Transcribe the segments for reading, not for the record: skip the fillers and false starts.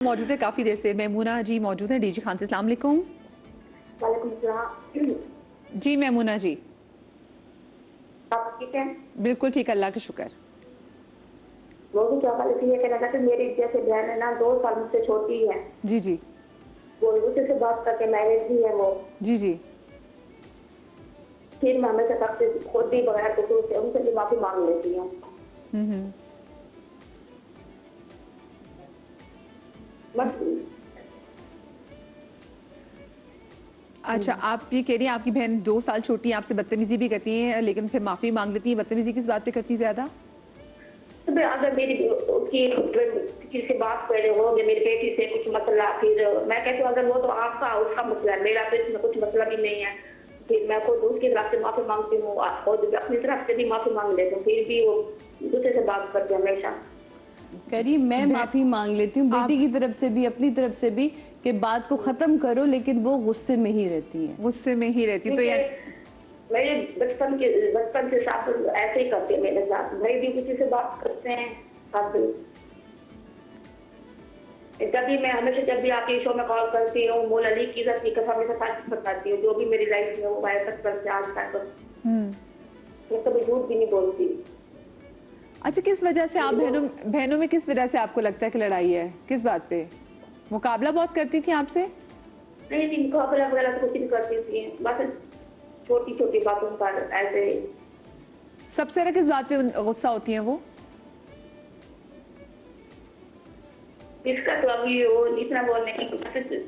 मौजूद है काफ़ी देर से मैमूना जी मौजूद है डीजी खान से। अस्सलाम वालेकुम। वालेकुम सलाम। जी मैमूना जी, आप ठीक हैं? बिल्कुल ठीक, अल्लाह का शुक्र। वो भी क्या बात ये कहना था कि मेरी जैसे बहन है ना 2 साल मुझसे छोटी है। जी जी वो उसे से बात करके मैरिज भी है वो। जी जी फिर मैं हमेशा सबसे खुद ही बगैर कसूर से उनसे भी माफी मांग लेती हूँ। हम्म। बस अच्छा, आप ये कह रही हैं आपकी बहन 2 साल छोटी है, आपसे बदतमीजी भी करती है लेकिन फिर माफ़ी मांग लेती है। बदतमीजी किस बात पे करती है ज़्यादा? तो अगर मेरी उसकी किसी से बात कर रहे हो मेरी बेटी से कुछ मसला, फिर मैं कहती हूँ अगर वो तो आपका उसका मसला है, मेरा तो इसमें कुछ मसला भी नहीं है। फिर मैं खुद उसकी तरफ से माफी मांगती हूँ और अपनी तरफ से भी माफी मांग लेती हूँ, फिर भी वो दूसरे से बात करते हैं हमेशा। करिए मैं माफी मांग लेती हूँ बेटी की तरफ से भी अपनी तरफ से भी कि बात को खत्म करो, लेकिन वो गुस्से में ही रहती हैं। गुस्से में ही रहती तो यार मेरे बचपन से साथ ऐसे ही करते हैं मेरे साथ। भाई भी किसी से बात करते हैं साथ भी। जब भी मैं हमेशा जब भी आपके शो में कॉल करती हूँ मौला अली की इज्जत की कसम हमेशा सच बताती हूँ, जो भी मेरी लाइफ में हुआ है सच करते आज तक। मैं कभी झूठ भी नहीं बोलती। अच्छा, किस वजह से आप बहनों में किस वजह से आपको लगता है कि लड़ाई है? किस बात पे? मुकाबला बहुत करती थी आपसे? नहीं, मुकाबला वगैरह तो कुछ नहीं करती थी, बस छोटी छोटी बातों पर ऐसे। सबसे ज्यादा किस बात पे गुस्सा होती हैं वो? इसका तो अभी वो इतना बोलने की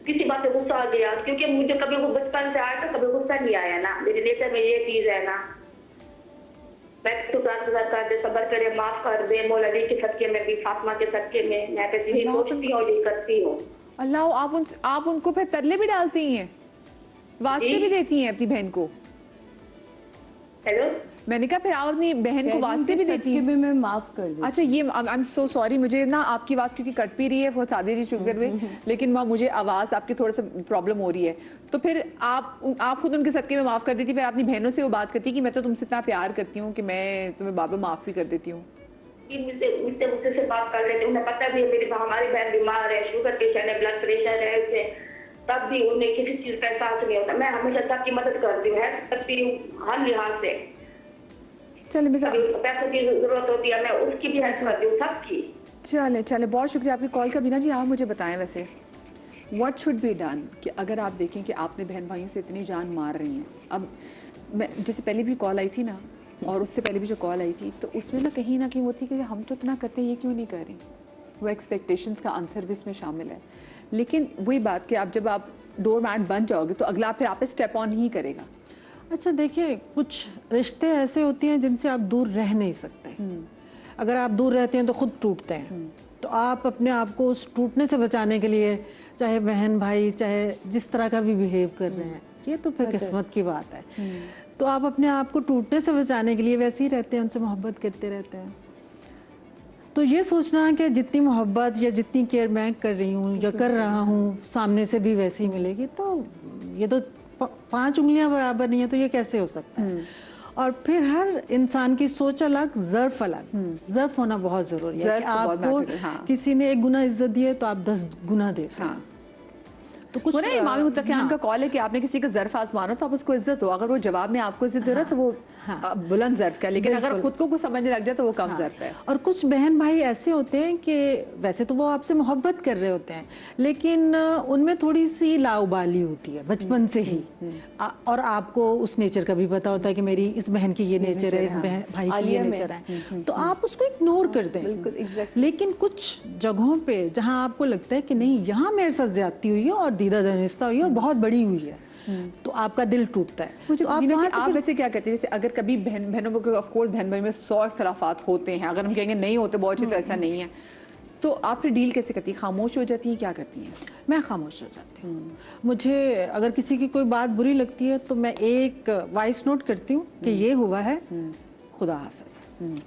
किसी बात से गुस्सा आ गया, क्योंकि मुझे कभी वो बचपन से आया था, कभी गुस्सा नहीं आया ना। मेरे नेचर में ये चीज है ना, मैं तो कर दे, सबर करे, माफ कर दे। मौला अली के सदके में भी, फातिमा के सदके में मैं तो यही सोचती हूँ, यही करती हूँ। अल्लाह, आप उनको फिर तरले भी डालती हैं, वास्ते भी देती हैं अपनी बहन को? हेलो, मैंने कहा फिर आप अपनी बहन को वास्ते भी देती हैं? मैं माफ कर दूं। अच्छा, ये आई एम सो सॉरी, मुझे ना आपकी आवाज़ क्योंकि कट भी रही है वो सादी जी शुगर में, लेकिन वहाँ मुझे आवाज़ आपकी थोड़ा सा प्रॉब्लम हो रही है। तो फिर आप खुद उनके सदके में माफ़ कर देती, फिर अपनी बहनों से वो बात करती कि मैं तो तुमसे इतना प्यार करती हूँ कि मैं तुम्हें बाबा माफ़ भी कर देती हूँ। मुझसे से बात कर लेते, उन्हें पता भी है मेरी हमारी बहन बीमार है, शुगर पेशेंट है, ब्लड प्रेशर है उसे, तब भी उन्हें किसी चीज का एहसास नहीं होता। मैं हमेशा सबकी मदद करती हूँ, हेल्प करती हूँ हर लिहाज से। चले पैसों की जरूरत होती है, मैं उसकी भी हेल्प करती हूँ, सबकी। चले, बहुत शुक्रिया आपकी कॉल का। बीना जी, आप मुझे बताएं वैसे व्हाट शुड बी डन कि अगर आप देखें कि आपने बहन भाइयों से इतनी जान मार रही हैं। अब मैं जैसे पहले भी कॉल आई थी ना, और उससे पहले भी जो कॉल आई थी, तो उसमें ना कहीं वो थी कि हम तो इतना करते हैं, ये क्यों नहीं कर रही? वो एक्सपेक्टेशंस का आंसर भी इसमें शामिल है। लेकिन वही बात कि जब आप डोर मैट बन जाओगे तो अगला फिर आप पे स्टेप ऑन ही करेगा। अच्छा देखिए, कुछ रिश्ते ऐसे होते हैं जिनसे आप दूर रह नहीं सकते। अगर आप दूर रहते हैं तो खुद टूटते हैं। तो आप अपने आप को उस टूटने से बचाने के लिए, चाहे बहन भाई चाहे जिस तरह का भी बिहेव कर रहे हैं, ये तो फिर किस्मत की बात है। तो आप अपने आप को टूटने से बचाने के लिए वैसे ही रहते हैं, उनसे मोहब्बत करते रहते हैं। तो ये सोचना कि जितनी मोहब्बत या जितनी केयर मैं कर रही हूँ या कर रहा हूँ सामने से भी वैसी ही मिलेगी, तो ये तो 5 उंगलियां बराबर नहीं है, तो ये कैसे हो सकता है? और फिर हर इंसान की सोच अलग, ज़र्फ अलग। ज़र्फ होना बहुत ज़रूरी है कि आपको किसी ने 1 गुना इज्जत दी है तो आप 10 गुना देते हैं। तो कुछ ना इमाम मुत्तकियान का कॉल है कि आपने किसी का ज़र्फ आजमानो तो आप उसको इज्जत हो, अगर वो जवाब में आपको इज्जत दे रहा है तो वो बुलंद ज़र्फ का, लेकिन अगर खुद को कुछ समझने लग जाए तो वो कम ज़र्फ है। और कुछ बहन भाई ऐसे होते हैं कि वैसे तो वो आपसे मोहब्बत कर रहे होते हैं, लेकिन उनमें थोड़ी सी लाउबाली होती है बचपन से ही, और आपको उस नेचर का भी पता होता है कि मेरी इस बहन की ये नेचर है, इस भाई की ये नेचर है, तो आप उसको इग्नोर कर दें। लेकिन कुछ जगहों पे जहाँ आपको लगता है कि नहीं, यहाँ मेरे साथ ज्यादती हुई है और दीदा दनिस्ता हुई है और बहुत बड़ी हुई है, तो आपका दिल टूटता है। मुझे आप वैसे क्या कहते हैं, जैसे अगर कभी बहनों को, ऑफ कोर्स बहन भाई में 100 इख्तलाफात होते हैं, अगर हम कहेंगे नहीं होते बहुत अच्छे, तो ऐसा नहीं है, तो आप फिर डील कैसे करती हैं? खामोश हो जाती हैं, क्या करती हैं? मैं खामोश हो जाती हूँ। मुझे अगर किसी की कोई बात बुरी लगती है तो मैं एक वॉइस नोट करती हूँ कि ये हुआ है, खुदा हाफिज,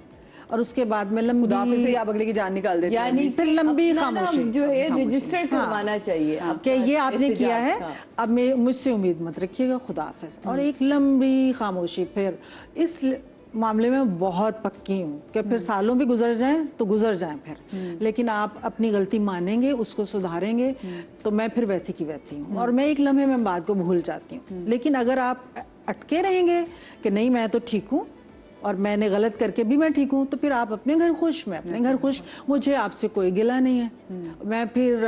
और उसके बाद में लंबी से आप अगले की जान निकाल देते हैं, यानी फिर लंबी खामोशी जो है रजिस्टर्ड करवाना चाहिए कि ये आपने किया है, अब मुझसे उम्मीद मत रखिएगा, खुदा हाफिज, और एक लंबी खामोशी। फिर इस मामले में बहुत पक्की हूँ कि फिर सालों भी गुजर जाएं तो गुजर जाएं फिर, लेकिन आप अपनी गलती मानेंगे, उसको सुधारेंगे, तो मैं फिर वैसी की वैसी हूँ और मैं एक लम्हे में बात को भूल जाती हूँ। लेकिन अगर आप अटके रहेंगे कि नहीं मैं तो ठीक हूँ और मैंने गलत करके भी मैं ठीक हूँ, तो फिर आप अपने घर खुश, मैं अपने घर खुश, मुझे आपसे कोई गिला नहीं है। मैं फिर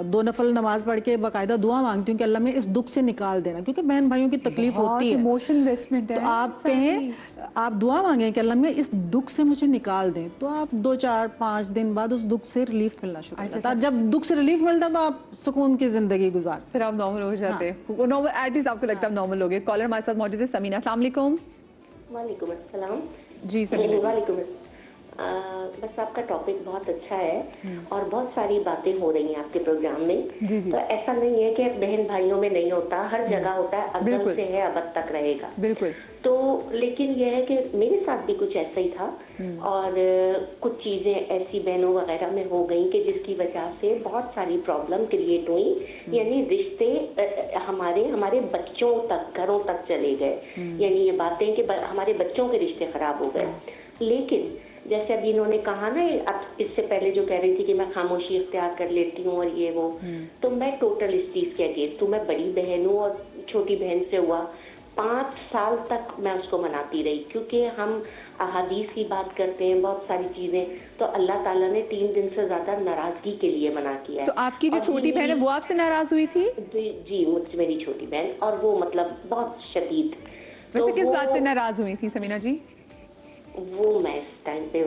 2 नफल नमाज पढ़ के बाकायदा दुआ मांगती हूँ कि अल्लाह में इस दुख से निकाल देना, क्योंकि बहन भाइयों की तकलीफ होती है, इमोशनल इन्वेस्टमेंट है। तो आप कहें, आप दुआ मांगें कि अल्लाह में इस दुख से मुझे निकाल दें, तो आप 2, 4, 5 दिन बाद उस दुख से रिलीफ मिलना शुरू हो जाता है। जब दुख से रिलीफ मिलता है तो आप सुकून की जिंदगी गुजारते, फिर आप नॉर्मल हो जाते हैं। नॉर्मल एटलीस्ट आपको लगता है नॉर्मल हो गए। कॉलर हमारे साथ मौजूद है समीना। अस्सलाम वालेकुम। वालेकुम अस्सलाम। जी समीना जी। वालेकुम। बस आपका टॉपिक बहुत अच्छा है और बहुत सारी बातें हो रही हैं आपके प्रोग्राम में। जी जी। तो ऐसा नहीं है कि बहन भाइयों में नहीं होता, हर जगह होता है, अव्वल बिल्कुल। से है अब तक रहेगा। बिल्कुल। तो लेकिन यह है कि मेरे साथ भी कुछ ऐसा ही था और कुछ चीजें ऐसी बहनों वगैरह में हो गई कि जिसकी वजह से बहुत सारी प्रॉब्लम क्रिएट हुई, यानी रिश्ते हमारे बच्चों तक, घरों तक चले गए। यानी ये बातें कि हमारे बच्चों के रिश्ते खराब हो गए। लेकिन जैसे अभी इन्होंने कहा ना, अब इससे पहले जो कह रही थी कि मैं खामोशी इख्तियार कर लेती हूँ और ये वो, तो मैं टोटल इस चीज के अगेंस्ट हूँ। मैं बड़ी बहन हूँ और छोटी बहन से हुआ 5 साल तक मैं उसको मनाती रही, क्योंकि हम अहादीस की बात करते हैं, बहुत सारी चीजें, तो अल्लाह ताला ने 3 दिन से ज्यादा नाराजगी के लिए मना किया है। तो आपकी जो छोटी बहन है वो आपसे नाराज हुई थी? जी मुझसे मेरी छोटी बहन, और वो मतलब बहुत शदीद। वैसे किस बात पे नाराज हुई थी समीना जी? वो मैं इस टाइम पे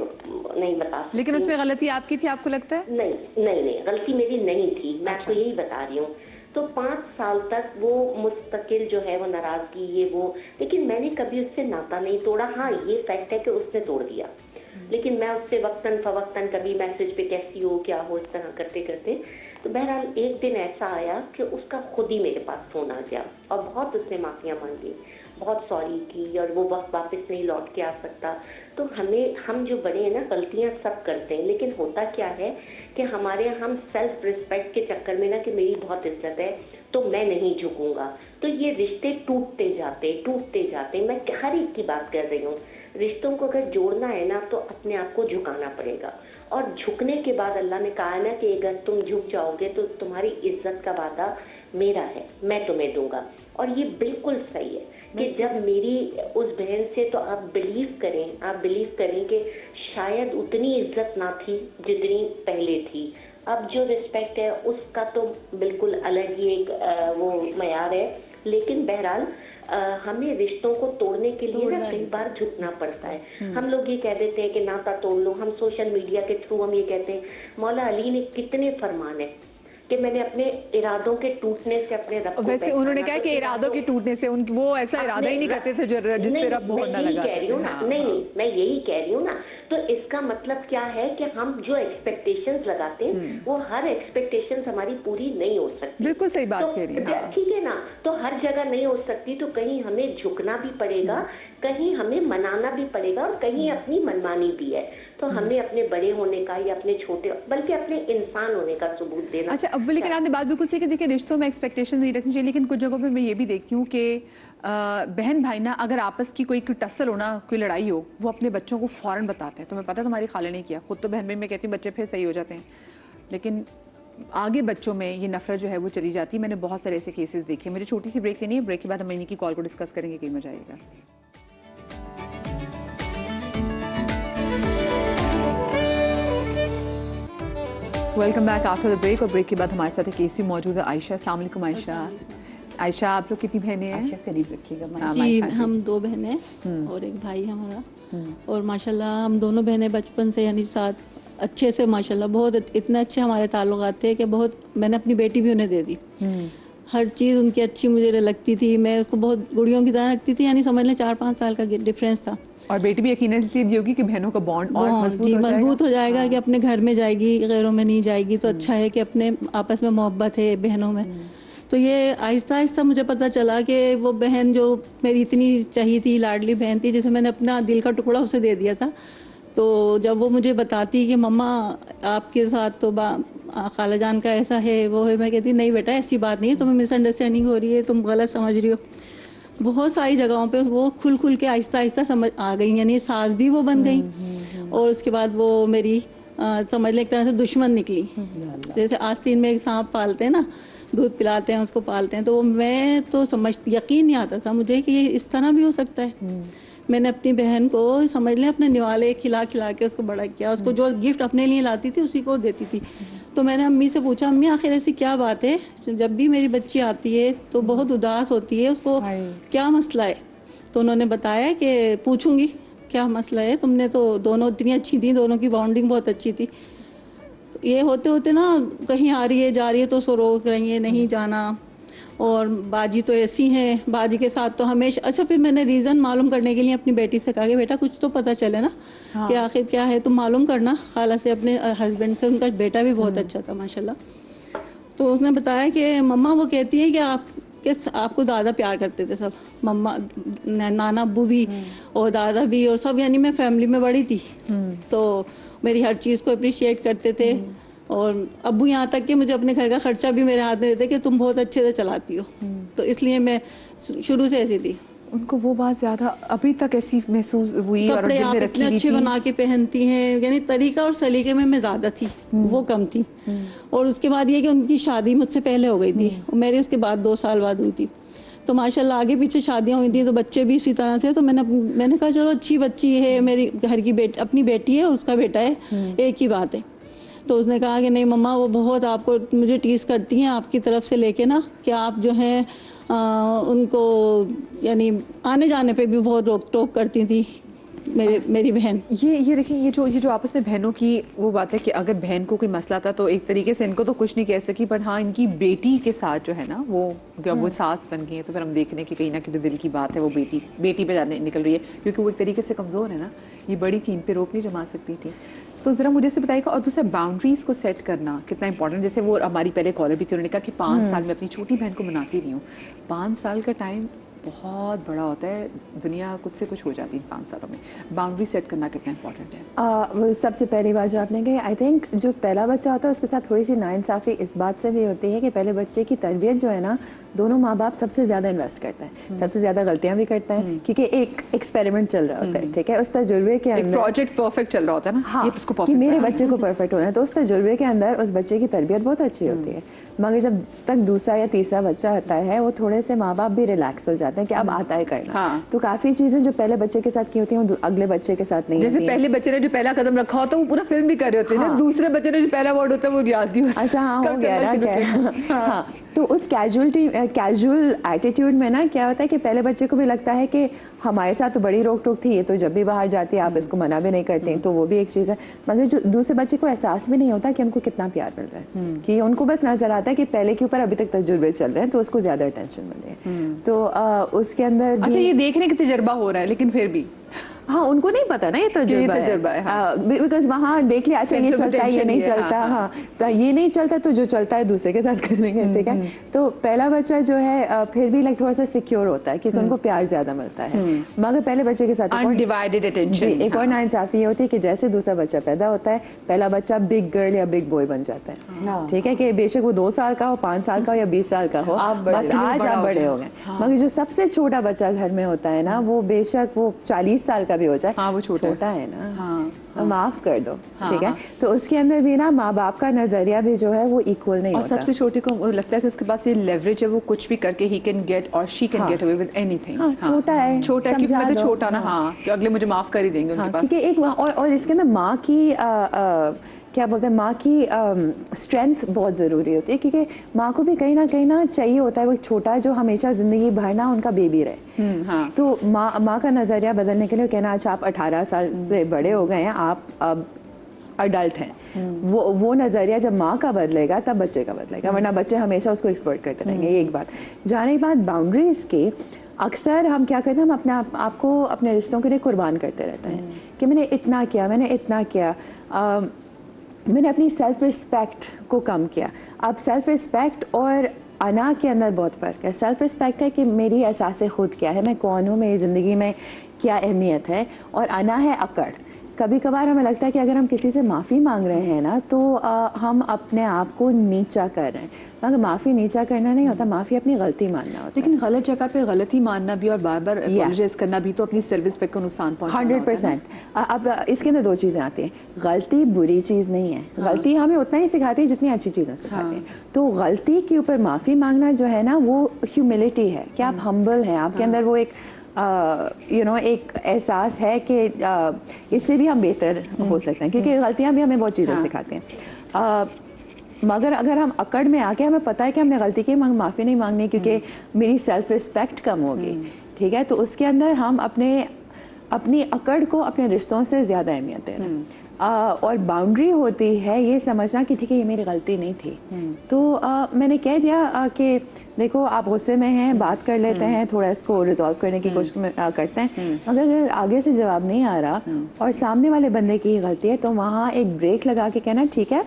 नहीं बता सकती। लेकिन उसमें गलती आपकी थी, आपको लगता है? नहीं, गलती मेरी नहीं थी, मैं आपको यही बता रही हूँ। तो 5 साल तक वो मुस्तकिल जो है वो नाराजगी ये वो, लेकिन मैंने कभी उससे नाता नहीं तोड़ा। हाँ ये फैक्ट है कि उसने तोड़ दिया, लेकिन मैं उससे वक्तन फवक्तन कभी मैसेज पे कैसी हो क्या हो इस तरह करते करते, तो बहरहाल एक दिन ऐसा आया कि उसका खुद ही मेरे पास फोन आ गया और बहुत उसने माफियाँ मांगी, बहुत सॉरी की, और वो वक्त वापस नहीं लौट के आ सकता। तो हम जो बड़े हैं ना, गलतियां सब करते हैं, लेकिन होता क्या है कि हम सेल्फ रिस्पेक्ट के चक्कर में ना, कि मेरी बहुत इज्जत है तो मैं नहीं झुकूंगा, तो ये रिश्ते टूटते जाते। मैं हर एक की बात कर रही हूँ, रिश्तों को अगर जोड़ना है ना तो अपने आप को झुकाना पड़ेगा, और झुकने के बाद अल्लाह ने कहा ना कि अगर तुम झुक जाओगे तो तुम्हारी इज्जत का वादा मेरा है, मैं तुम्हें दूंगा। और ये बिल्कुल सही है कि जब मेरी उस बहन से, तो आप बिलीव करें कि शायद उतनी इज्जत ना थी जितनी पहले थी। अब जो रिस्पेक्ट है उसका तो बिल्कुल अलग ही एक वो मयार है, लेकिन बहरहाल हमें रिश्तों को तोड़ने के लिए ना कई बार झुकना पड़ता है। हम लोग ये कह देते हैं कि नाता तोड़ लो, हम सोशल मीडिया के थ्रू हम ये कहते हैं। मौला अली ने कितने फरमान है कि मैंने अपने इरादों के टूटने से अपने रब को वैसे उन्होंने कहा कि इरादों के टूटने से वो ऐसा इरादा ही नहीं करते थे जिस पे रब मोहर ना लगा। नहीं, मैं यही कह रही हूँ ना। तो इसका मतलब क्या है कि हम जो एक्सपेक्टेशंस लगाते हैं वो हर एक्सपेक्टेशंस हमारी पूरी नहीं हो सकती। बिल्कुल सही बात कह रही है। ठीक है ना, तो हर जगह नहीं हो सकती, तो कहीं हमें झुकना भी पड़ेगा, कहीं हमें मनाना भी पड़ेगा, और कहीं अपनी मनमानी भी है। तो हमें अपने बड़े होने का या अपने छोटे, बल्कि अपने इंसान होने का सबूत देना। अच्छा, अब लेकिन आपने बात बिल्कुल सही कि देखिए रिश्तों में एक्सपेक्टेशन नहीं रखनी चाहिए, लेकिन कुछ जगहों पे मैं ये भी देखती हूँ कि बहन भाई ना, अगर आपस की कोई टसल हो ना, कोई लड़ाई हो, वो अपने बच्चों को फौरन बताते हैं, तुम्हें पता है तुम्हारी खाले ने किया। खुद तो बहन भाई में कहती हूँ बच्चे फिर सही हो जाते हैं, लेकिन आगे बच्चों में ये नफरत जो है वो चली जाती है। मैंने बहुत सारे ऐसे केसेस देखे। मुझे छोटी सी ब्रेक लेनी है, ब्रेक के बाद हम इन्हीं की कॉल को डिस्कस करेंगे, कहीं मजा आएगा। Welcome back after the break. और ब्रेक के बाद हमारे साथ एक केसी मौजूद है आयशा। अस्सलाम वालेकुम आयशा। आयशा, आप लोग कितनी बहनें हैं? आयशा करीब रखिएगा। जी, हम 2 बहनें और एक भाई हमारा, और माशाल्लाह हम दोनों बहनें बचपन से यानी साथ अच्छे से माशाल्लाह बहुत इतने अच्छे हमारे ताल्लुकात थे कि बहुत, मैंने अपनी बेटी भी उन्हें दे दी। हर चीज़ उनकी अच्छी मुझे लगती थी, मैं उसको बहुत गुड़ियों की तरह रखती थी, यानी समझ लें 4-5 साल का डिफरेंस था। और बेटी भी यकीनन इसलिए दी होगी कि बहनों का बॉन्ड और मजबूत हो जाएगा कि अपने घर में जाएगी, गैरों में नहीं जाएगी, तो अच्छा है कि अपने आपस में मोहब्बत है बहनों में। तो ये आहिस्ता आहिस्ता मुझे पता चला कि वो बहन जो मेरी इतनी चाहिए थी, लाडली बहन थी, जिसे मैंने अपना दिल का टुकड़ा उसे दे दिया था, तो जब वो मुझे बताती कि मम्मा आपके साथ तो खाला जान का ऐसा है वो है, मैं कहती नहीं बेटा ऐसी बात नहीं है, तुम्हें मिसअंडरस्टैंडिंग हो रही है, तुम गलत समझ रही हो। बहुत सारी जगहों पे वो खुल खुल के आहिस्ता आहिस्ता समझ आ गई, यानी सास भी वो बन गई और उसके बाद वो मेरी समझ लें एक तरह से दुश्मन निकली। जैसे आस्तीन में एक सांप पालते हैं ना, दूध पिलाते हैं उसको, पालते हैं, तो मैं तो यकीन नहीं आता था मुझे कि ये इस तरह भी हो सकता है। मैंने अपनी बहन को समझ लें अपने निवाले खिला खिला के उसको बड़ा किया, उसको जो गिफ्ट अपने लिए लाती थी उसी को देती थी। तो मैंने अम्मी से पूछा, अम्मी आखिर ऐसी क्या बात है, जब भी मेरी बच्ची आती है तो बहुत उदास होती है, उसको क्या मसला है? तो उन्होंने बताया कि पूछूंगी क्या मसला है, तुमने तो दोनों इतनी अच्छी थी, दोनों की बॉन्डिंग बहुत अच्छी थी। तो ये होते होते ना कहीं आ रही है जा रही है तो उसको रोक रही है नहीं जाना, और बाजी तो ऐसी हैं, बाजी के साथ तो हमेशा। अच्छा, फिर मैंने रीज़न मालूम करने के लिए अपनी बेटी से कहा कि बेटा कुछ तो पता चले ना, कि आखिर क्या है, तुम मालूम करना। खाला से, अपने हस्बैंड से, उनका बेटा भी बहुत अच्छा था माशाल्लाह। तो उसने बताया कि मम्मा वो कहती है कि आपको ज़्यादा प्यार करते थे सब, मम्मा नाना अब्बू भी और दादा भी और सब, यानी मैं फैमिली में बड़ी थी तो मेरी हर चीज़ को अप्रिशिएट करते थे। और अब्बू यहाँ तक कि मुझे अपने घर का खर्चा भी मेरे हाथ में देते कि तुम बहुत अच्छे से चलाती हो, तो इसलिए मैं शुरू से ऐसी थी। उनको वो बात ज़्यादा अभी तक ऐसी महसूस हुई, और कपड़े आप इतने अच्छे बना के पहनती हैं, यानी तरीका और सलीके में मैं ज़्यादा थी, वो कम थी। और उसके बाद ये कि उनकी शादी मुझसे पहले हो गई थी, मेरी उसके बाद 2 साल बाद हुई थी। तो माशाल्लाह आगे पीछे शादियाँ हुई थी तो बच्चे भी इसी तरह थे। तो मैंने कहा चलो अच्छी बच्ची है, मेरी घर की अपनी बेटी है और उसका बेटा है, एक ही बात है। तो उसने कहा कि नहीं मम्मा, वो बहुत आपको मुझे टीस करती हैं आपकी तरफ से लेके ना, कि आप जो हैं उनको यानी आने जाने पे भी बहुत रोक टोक करती थी मेरी बहन। ये देखिए, ये जो आपस में बहनों की वो बात है कि अगर बहन को कोई मसला था तो एक तरीके से इनको तो कुछ नहीं कह सकी, पर हाँ इनकी बेटी के साथ जो है ना वो सास बन गई है, तो फिर हम देख रहे हैं कि कहीं ना कहीं जो दिल की बात है वो बेटी पे जाने निकल रही है, क्योंकि वो एक तरीके से कमज़ोर है ना, ये बड़ी थी, इन पे रोक नहीं जमा सकती थी। तो ज़रा मुझे से बताइएगा, और दूसरा बाउंड्रीज़ को सेट करना कितना इंपॉर्टेंट। जैसे वो हमारी पहले कॉलर भी थी, उन्होंने कहा कि 5 साल में अपनी छोटी बहन को मनाती रही हूँ। 5 साल का टाइम बहुत बड़ा होता है, दुनिया कुछ से कुछ हो जाती है 5 सालों में। बाउंड्री सेट करना कितना इंपॉर्टेंट है? सबसे पहली बात जो आपने कही, आई थिंक जो पहला बच्चा होता है उसके साथ थोड़ी सी नाइंसाफ़ी इस बात से भी होती है कि पहले बच्चे की तरबियत जो है ना, दोनों माँ बाप सबसे ज़्यादा इन्वेस्ट करते हैं, सबसे ज़्यादा गलतियाँ भी करते हैं, क्योंकि एक एक्सपेरिमेंट चल रहा होता है, ठीक है, उस तजुर्बे के अंदर प्रोजेक्ट परफेक्ट चल रहा होता है ना, हाँ, कि मेरे बच्चे को परफेक्ट होना है, तो उस तजुर्बे के अंदर उस बच्चे की तरबियत बहुत अच्छी होती है। मगर जब तक दूसरा या तीसरा बच्चा आता है, वो थोड़े से माँ बाप भी रिलैक्स हो जाते हैं कि अब आता है करना। हाँ। तो काफ़ी चीज़ें जो पहले बच्चे के साथ की होती हैं वो अगले बच्चे के साथ नहीं जैसे होती हैं। पहले बच्चे ने जो पहला कदम रखा होता है वो पूरा फिल्म भी कर रहे होते हैं, हाँ। दूसरे बच्चे ने जो पहला वर्ड होता है वो याद नहीं होता। अच्छा, हाँ, हो गया ना क्या। हाँ, तो उस कैजुअल एटीट्यूड में ना क्या होता है कि पहले बच्चे को भी लगता है कि हमारे साथ तो बड़ी रोक टोक थी, ये तो जब भी बाहर जाती है आप इसको मना भी नहीं करते, तो वो भी एक चीज़ है। मगर जो दूसरे बच्चे को एहसास भी नहीं होता कि उनको कितना प्यार मिल रहा है, कि उनको बस नजर आता है कि पहले के ऊपर अभी तक तजुर्बे चल रहे हैं तो उसको ज़्यादा अटेंशन मिल रही है। तो उसके अंदर अच्छा, ये देखने का तजर्बा हो रहा है, लेकिन फिर भी हाँ, उनको नहीं पता ना ये तजुर्बा है, बिकॉज वहाँ देख लिया, अच्छा ये चलता है, ये नहीं चलता, हाँ, तो ये नहीं चलता तो जो चलता है दूसरे के साथ करेंगे, ठीक है। तो पहला बच्चा जो है फिर भी थोड़ा सा सिक्योर होता है क्योंकि उनको प्यार ज्यादा मिलता है। मगर पहले बच्चे के साथ अनडिवाइडेड अटेंशन, एक और नाइंसाफी होती है कि जैसे दूसरा बच्चा पैदा होता है, पहला बच्चा बिग गर्ल या बिग बॉय बन जाता है, ठीक है, कि बेशक वो 2 साल का हो, 5 साल का हो या 20 साल का हो, बस आज आप बड़े हो गए। मगर जो सबसे छोटा बच्चा घर में होता है ना, वो बेशक वो 40 साल का भी हो जाए, वो छोटा है ना, हाँ, माफ कर दो, ठीक है। तो उसके अंदर भी ना माँ बाप का नजरिया भी जो है वो इक्वल नहीं होता। और सबसे छोटे को लगता है कि उसके पास ये लेवरेज है, वो कुछ भी करके ही कैन गेट और she can get away with anything. छोटा है, छोटा है, क्योंकि मैं तो छोटा ना, हाँ, कि अगले मुझे माफ कर ही देंगे उनके पास, क्योंकि एक और इसके अंदर माँ की क्या बोलते हैं, माँ की स्ट्रेंथ बहुत ज़रूरी होती है, क्योंकि माँ को भी कहीं ना चाहिए होता है वो छोटा जो हमेशा ज़िंदगी भर ना उनका बेबी रहे। हाँ। तो माँ का नज़रिया बदलने के लिए कहना, अच्छा आप 18 साल से बड़े हो गए हैं, आप अब अडल्ट हैं, वो नज़रिया जब माँ का बदलेगा तब बच्चे का बदलेगा, वरना बच्चे हमेशा उसको एक्सप्लॉइट करते रहेंगे। ये एक बात। जाने के बाद बाउंड्रीज़ की अक्सर हम क्या करते हैं, हम अपने आप को अपने रिश्तों के लिए कुर्बान करते रहते हैं कि मैंने इतना किया, मैंने अपनी सेल्फ रिस्पेक्ट को कम किया। अब सेल्फ रिस्पेक्ट और अना के अंदर बहुत फ़र्क है। सेल्फ रिस्पेक्ट है कि मेरी एहसास खुद क्या है, मैं कौन हूँ, मेरी ज़िंदगी में क्या अहमियत है, और अना है अकड़ कभी कभार हमें लगता है कि अगर हम किसी से माफ़ी मांग रहे हैं ना तो हम अपने आप को नीचा कर रहे हैं, मगर माफ़ी नीचा करना नहीं होता, माफ़ी अपनी गलती मानना होता है। लेकिन गलत जगह पे गलती मानना भी और बार बार apologize करना भी तो अपनी सर्विस पे को नुकसान पहुंचाना होता है 100%। अब इसके अंदर दो चीज़ें आती हैं, गलती बुरी चीज़ नहीं है, गलती हमें उतना ही सिखाती है जितनी अच्छी चीज़ें सिखाती हैं। तो गलती के ऊपर माफ़ी मांगना जो है ना वो ह्यूमिलिटी है कि आप हम्बल हैं, आपके अंदर वो एक एक एहसास है कि इससे भी हम बेहतर हो सकते हैं, क्योंकि गलतियाँ भी हमें बहुत चीज़ें सिखाती हैं। मगर अगर हम अकड़ में आके हमें पता है कि हमने गलती की, माफ़ी नहीं मांगनी क्योंकि मेरी सेल्फ रिस्पेक्ट कम होगी, ठीक है, तो उसके अंदर हम अपनी अकड़ को अपने रिश्तों से ज़्यादा अहमियत दे रहे हैं। और बाउंड्री होती है ये समझना कि ठीक है ये मेरी गलती नहीं थी, तो मैंने कह दिया कि देखो आप गुस्से में हैं, बात कर लेते हैं, थोड़ा इसको रिजॉल्व करने की कोशिश करते हैं, मगर अगर आगे से जवाब नहीं आ रहा और सामने वाले बंदे की गलती है तो वहाँ एक ब्रेक लगा के कहना ठीक है,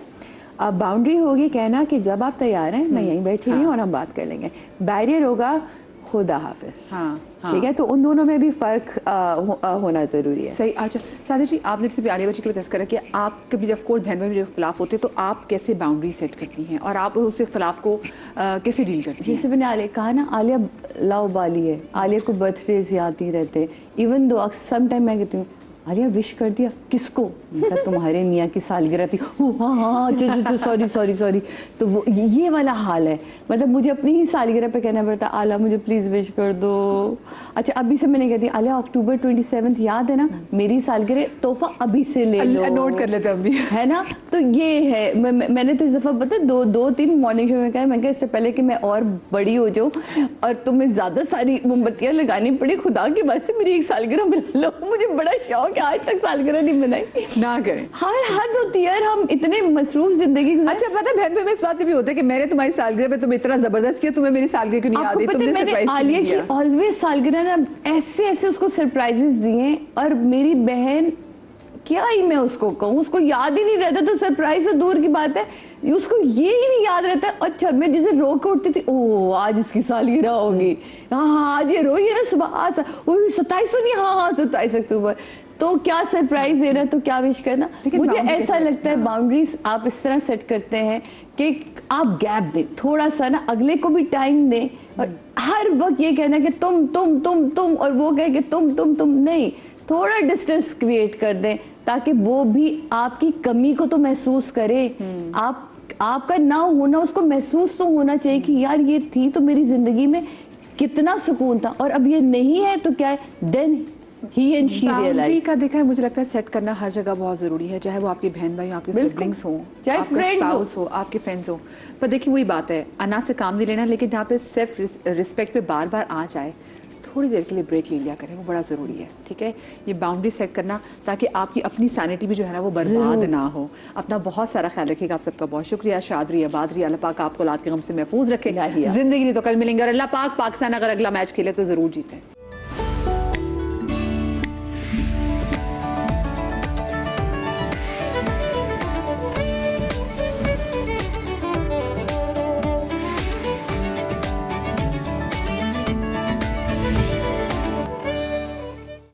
अब बाउंड्री होगी, कहना कि जब आप तैयार हैं मैं यहीं बैठी हुई हूँ और हम बात कर लेंगे। बैरियर होगा खुदा हाफिज, ठीक है, तो उन दोनों में भी फ़र्क होना ज़रूरी है। सही। अच्छा सादा जी, आपने जैसे भी आलिया बच्ची को तस्करा किया, आप कभी जब कोर्स बहन में इख्तलाफ होते तो आप कैसे बाउंड्री सेट करती हैं और आप उस इख्तलाफ को कैसे डील करती हैं? जैसे मैंने आलिया कहा ना, आलिया लाउबाली है, आलिया को बर्थडेज याद ही रहते, इवन दो सम टाइम मैं कहती हूँ आलिया विश कर दिया किसको, मतलब तुम्हारे मियाँ की सालगिरह थी, हाँ हाँ सॉरी, तो वो ये वाला हाल है, मतलब मुझे अपनी ही सालगिरह पे कहना पड़ता आला मुझे प्लीज़ विश कर दो। अच्छा अभी से मैंने कहती आलिया अक्टूबर 27 याद है ना, मेरी सालगिरह, तोहफा अभी से ले लो, नोट कर लेते अभी, है ना। तो ये है, मैंने तो इस दफ़ा पता दो तीन मॉर्निंग शो में कहा, मैं इससे पहले कि मैं और बड़ी हो जाऊँ और तुम्हें ज़्यादा सारी मोमबत्तियाँ लगानी पड़ी, खुदा की बात से मेरी एक सालगिरह बना लो, मुझे बड़ा शौक है, आज तक सालगिरह नहीं बनाई, ना करें, हर हद होती है यार, हम इतने मसरूफ जिंदगी। अच्छा पता है बहन में इस बात भी होता है कि मैंने तुम्हारी सालगिरह पे तुम इतना जबरदस्त किया, तुम्हें मेरी सालगिरह क्यों नहीं याद आई, तुमने सरप्राइज आलिया की ऑलवेज सालगिरह ना ऐसे उसको सरप्राइजेस दिए, और मेरी बहन क्या ही मैं उसको कहूँ, उसको याद ही नहीं रहता, तो सरप्राइज तो दूर की बात है, उसको ये ही नहीं याद रहता। अच्छा मैं जैसे रो के उठती थी, ओह आज इसकी सालगिरह होगी, हाँ आज ये रोई है ना सुबह, 27 तो नहीं, हाँ 27 अक्टूबर, तो क्या सरप्राइज दे रहा है, तो क्या विश करना। मुझे ऐसा लगता है बाउंड्रीज आप इस तरह सेट करते हैं कि आप गैप दें, थोड़ा सा ना, अगले को भी टाइम दें, और हर वक्त ये कहना कि तुम और वो कहे कि तुम नहीं, थोड़ा डिस्टेंस क्रिएट कर दें ताकि वो भी आपकी कमी को तो महसूस करे, आपका ना होना उसको महसूस तो होना चाहिए कि यार ये थी तो मेरी जिंदगी में कितना सुकून था, और अब ये नहीं है तो क्या है, then he and she boundary का देखा है, मुझे लगता है सेट करना हर जगह बहुत ज़रूरी है, चाहे वो आपके बहन भाई, आपके सिबलिंग्स हो, चाहे फ्रेंड्स हो, आपके फ्रेंड्स हो। पर देखिए वही बात है, अना से काम नहीं लेना, लेकिन जहाँ पे सेल्फ रिस्पेक्ट पे बार बार आ जाए, थोड़ी देर के लिए ब्रेक ले लिया करें, वो बड़ा ज़रूरी है, ठीक है। ये बाउंड्री सेट करना ताकि आपकी अपनी सैनिटी भी जो है ना वो बर्बाद ना हो। अपना बहुत सारा ख्याल रखिएगा, आप सबका बहुत शुक्रिया। शाद रही, आबाद रही, अल्लाह पाक आपको औलाद के गम से महफूज रखे, जिंदगी नहीं तो कल मिलेंगे, और अल्लाह पाक पाकिस्तान अगर अगला मैच खेले तो ज़रूर जीते।